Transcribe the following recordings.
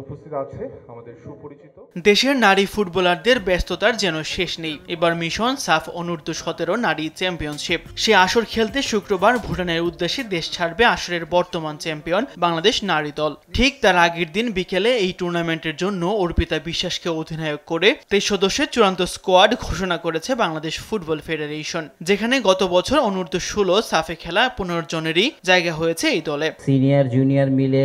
উপস্থিত আছে আমাদের সুপরিচিত দেশের নারী ফুটবলারদের ব্যস্ততার যেন শেষ নেই। এবার মিশন সাফ অনূর্ধ্ব-17 নারী চ্যাম্পিয়নশিপ। সে আসর খেলতে শুক্রবার ভুটানের উদ্দেশ্যে দেশ ছাড়বে আসরের বর্তমান চ্যাম্পিয়ন বাংলাদেশ নারী দল। ঠিক তার আগের দিন বিকেলে এই টুর্নামেন্টের জন্য অর্পিতা বিশ্বাসকে অধিনায়ক করে 23 সদস্যের চূড়ান্ত স্কোয়াড ঘোষণা করেছে বাংলাদেশ ফুটবল ফেডারেশন, যেখানে গত বছর অনূর্ধ্ব-16 সাফে খেলা 15 জনেরই জায়গা হয়েছে এই দলে। সিনিয়র জুনিয়র মিলে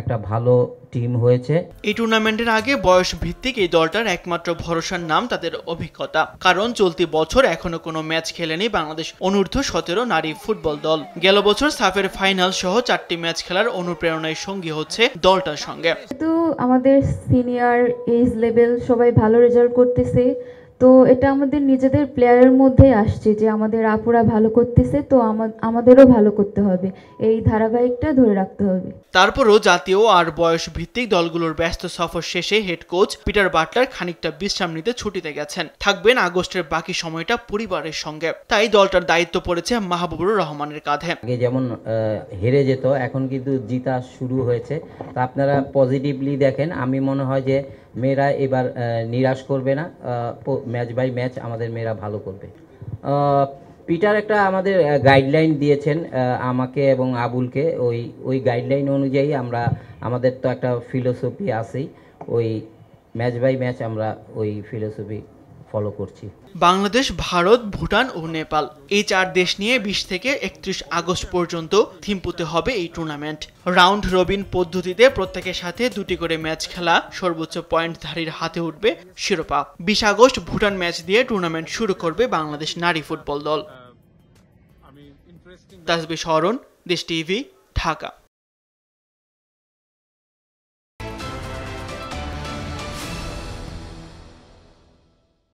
একটা ভালো টিম হয়েছে। এই টুর্নামেন্টের আগে বয়স ভিত্তিক এই দলটার একমাত্র ভরসার নাম তাদের অভিজ্ঞতা, কারণ চলতি বছর এখনো কোনো ম্যাচ খেলেনি বাংলাদেশ অনূর্ধ্ব-17 নারী ফুটবল দল। গেল বছর সাফের ফাইনাল সহ 4টি ম্যাচ খেলার অনুপ্রেরণায় সঙ্গী হচ্ছে দলটার সঙ্গে। তো আমাদের সিনিয়র এজ লেভেল সবাই ভালো রেজাল্ট করতেছে, তো এটা আমাদের নিজেদের প্লেয়ারের মধ্যে আসছে যে আমাদের আপুরা ভালো করতেছে, তো আমাদেরও ভালো করতে হবে, এই ধারাবাহিকটা ধরে রাখতে হবে। তারপরও জাতীয় আর বয়স ভিত্তিক দলগুলোর ব্যস্ত সফর শেষে হেড কোচ পিটার বাটলার খানিকটা বিশ্রাম নিতে ছুটিতে গেছেন, থাকবেন আগস্টের বাকি সময়টা পরিবারের সঙ্গে। তাই দলটার দায়িত্ব পড়েছে মাহবুবুর রহমানের কাঁধে। আগে যেমন হেরে যেত, এখন কিন্তু জিতা শুরু হয়েছে। তা আপনারা পজিটিভলি দেখেন, আমি মনে হয় যে মেয়েরা এবার নিরাশ করবে না, ম্যাচ বাই ম্যাচ আমাদের মেয়েরা ভালো করবে। পিটার একটা আমাদের গাইডলাইন দিয়েছেন আমাকে এবং আবুলকে, ওই গাইডলাইন অনুযায়ী আমরা, আমাদের তো একটা ফিলোসফি আছেই, ওই ম্যাচ বাই ম্যাচ আমরা ওই ফিলোসফি ফলো করছি। বাংলাদেশ, ভারত, ভুটান ও নেপাল, এই 4 দেশ নিয়ে 20 থেকে 31 আগস্ট পর্যন্ত থিম্পুতে হবে এই টুর্নামেন্ট। রাউন্ড রবিন পদ্ধতিতে প্রত্যেকের সাথে 2টি করে ম্যাচ খেলা, সর্বোচ্চ পয়েন্টধারীর হাতে উঠবে শিরোপা। 20 আগস্ট ভুটান ম্যাচ দিয়ে টুর্নামেন্ট শুরু করবে বাংলাদেশ নারী ফুটবল দল। তাসবিহ শরণ, দেশ টিভি, ঢাকা।